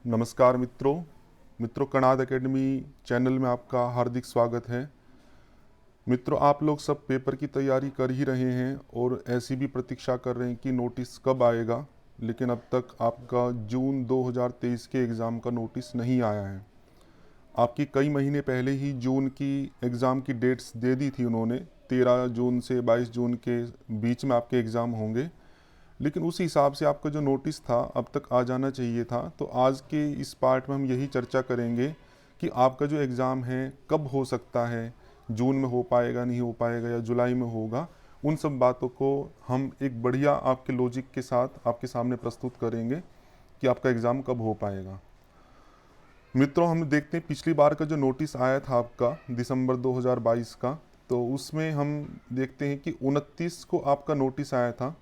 नमस्कार मित्रों Kanada academy channel में आपका हार्दिक स्वागत है। मित्रों, आप लोग सब पेपर की तैयारी कर ही रहे हैं और ऐसी भी प्रतीक्षा कर रहे हैं कि नोटिस कब आएगा, लेकिन अब तक आपका जून 2023 के एग्ज़ाम का नोटिस नहीं आया है। आपकी कई महीने पहले ही जून की एग्ज़ाम की डेट्स दे दी थी उन्होंने। 13 जून से 22 जून के बीच में आपके एग्ज़ाम होंगे, लेकिन उस हिसाब से आपका जो नोटिस था अब तक आ जाना चाहिए था। तो आज के इस पार्ट में हम यही चर्चा करेंगे कि आपका जो एग्ज़ाम है कब हो सकता है, जून में हो पाएगा, नहीं हो पाएगा, या जुलाई में होगा। उन सब बातों को हम एक बढ़िया आपके लॉजिक के साथ आपके सामने प्रस्तुत करेंगे कि आपका एग्ज़ाम कब हो पाएगा। मित्रों, हम देखते हैं पिछली बार का जो नोटिस आया था आपका दिसंबर 2022 का, तो उसमें हम देखते हैं कि 29 को आपका नोटिस आया था।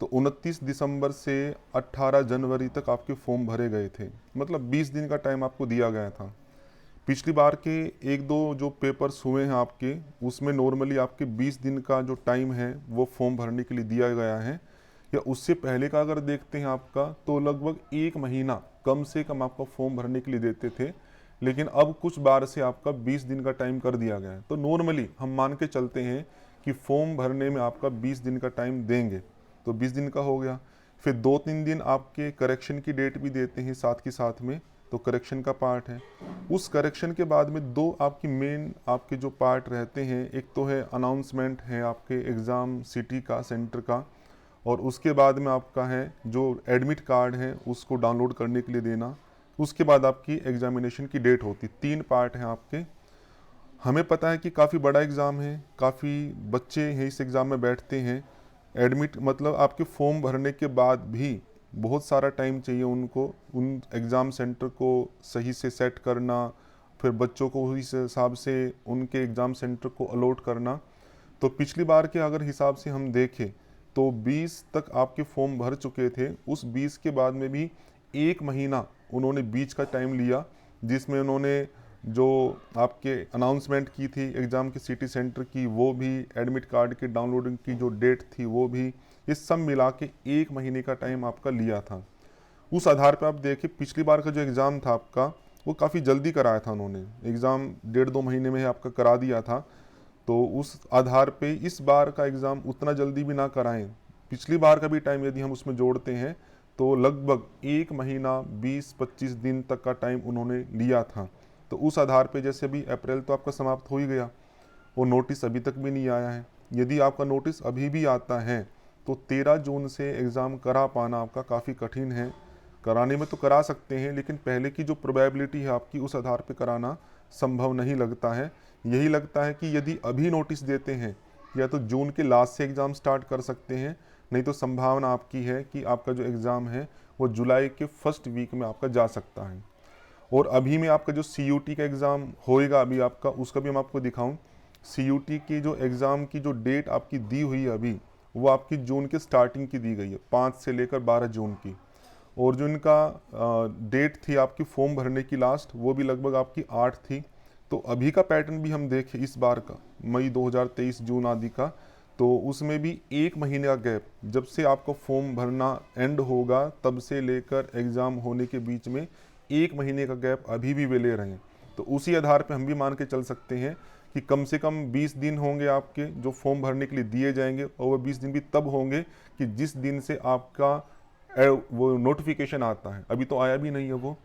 तो 29 दिसंबर से 18 जनवरी तक आपके फॉर्म भरे गए थे, मतलब 20 दिन का टाइम आपको दिया गया था। पिछली बार के एक दो जो पेपर्स हुए हैं आपके, उसमें नॉर्मली आपके 20 दिन का जो टाइम है वो फॉर्म भरने के लिए दिया गया है। या उससे पहले का अगर देखते हैं आपका, तो लगभग एक महीना कम से कम आपका फॉर्म भरने के लिए देते थे, लेकिन अब कुछ बार से आपका 20 दिन का टाइम कर दिया गया है। तो नॉर्मली हम मान के चलते हैं कि फॉर्म भरने में आपका 20 दिन का टाइम देंगे। तो 20 दिन का हो गया। फिर 2-3 दिन आपके करेक्शन की डेट भी देते हैं साथ के साथ में, तो करेक्शन का पार्ट है। उस करेक्शन के बाद में दो आपकी मेन आपके जो पार्ट रहते हैं, एक तो है अनाउंसमेंट है आपके एग्ज़ाम सिटी का, सेंटर का, और उसके बाद में आपका है जो एडमिट कार्ड है उसको डाउनलोड करने के लिए देना। उसके बाद आपकी एग्जामिनेशन की डेट होती। 3 पार्ट हैं आपके। हमें पता है कि काफ़ी बड़ा एग्ज़ाम है, काफ़ी बच्चे हैं इस एग्ज़ाम में बैठते हैं। एडमिट मतलब आपके फॉर्म भरने के बाद भी बहुत सारा टाइम चाहिए उनको, उन एग्ज़ाम सेंटर को सही से सेट करना, फिर बच्चों को उस हिसाब से उनके एग्ज़ाम सेंटर को अलॉट करना। तो पिछली बार के अगर हिसाब से हम देखें तो 20 तक आपके फॉर्म भर चुके थे। उस 20 के बाद में भी एक महीना उन्होंने बीच का टाइम लिया, जिसमें उन्होंने जो आपके अनाउंसमेंट की थी एग्ज़ाम के सिटी सेंटर की, वो भी एडमिट कार्ड के डाउनलोडिंग की जो डेट थी वो भी, ये सब मिला के एक महीने का टाइम आपका लिया था। उस आधार पर आप देखिए, पिछली बार का जो एग्ज़ाम था आपका वो काफ़ी जल्दी कराया था उन्होंने। एग्ज़ाम 1.5-2 महीने में आपका करा दिया था। तो उस आधार पे इस बार का एग्ज़ाम उतना जल्दी भी ना कराएं। पिछली बार का भी टाइम यदि हम उसमें जोड़ते हैं तो लगभग एक महीना 20-25 दिन तक का टाइम उन्होंने लिया था। तो उस आधार पे जैसे अभी अप्रैल तो आपका समाप्त हो ही गया, वो नोटिस अभी तक भी नहीं आया है। यदि आपका नोटिस अभी भी आता है तो 13 जून से एग्ज़ाम करा पाना आपका काफ़ी कठिन है। कराने में तो करा सकते हैं, लेकिन पहले की जो प्रोबेबिलिटी है आपकी, उस आधार पे कराना संभव नहीं लगता है। यही लगता है कि यदि अभी नोटिस देते हैं या तो जून के लास्ट से एग्ज़ाम स्टार्ट कर सकते हैं, नहीं तो संभावना आपकी है कि आपका जो एग्ज़ाम है वो जुलाई के फर्स्ट वीक में आपका जा सकता है। और अभी में आपका जो CUT का एग्ज़ाम होएगा अभी आपका, उसका भी हम आपको दिखाऊं। CUT की जो एग्ज़ाम की जो डेट आपकी दी हुई है अभी, वो आपकी जून के स्टार्टिंग की दी गई है, 5 से लेकर 12 जून की। और जो इनका डेट थी आपकी फॉर्म भरने की लास्ट, वो भी लगभग आपकी 8 थी। तो अभी का पैटर्न भी हम देखें इस बार का, मई 2023 जून आदि का, तो उसमें भी एक महीने का गैप, जब से आपका फॉर्म भरना एंड होगा तब से लेकर एग्ज़ाम होने के बीच में एक महीने का गैप अभी भी वे ले रहे हैं। तो उसी आधार पे हम भी मान के चल सकते हैं कि कम से कम 20 दिन होंगे आपके जो फॉर्म भरने के लिए दिए जाएंगे, और वो 20 दिन भी तब होंगे कि जिस दिन से आपका वो नोटिफिकेशन आता है। अभी तो आया भी नहीं है वो।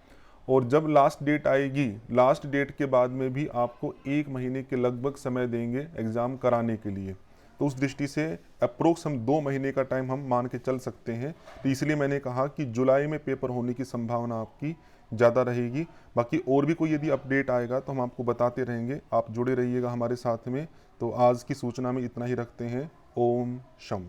और जब लास्ट डेट आएगी, लास्ट डेट के बाद में भी आपको एक महीने के लगभग समय देंगे एग्ज़ाम कराने के लिए। तो उस दृष्टि से अप्रोक्स हम 2 महीने का टाइम हम मान के चल सकते हैं। तो इसलिए मैंने कहा कि जुलाई में पेपर होने की संभावना आपकी ज़्यादा रहेगी। बाकी और भी कोई यदि अपडेट आएगा तो हम आपको बताते रहेंगे, आप जुड़े रहिएगा हमारे साथ में। तो आज की सूचना में इतना ही रखते हैं। ओम शम।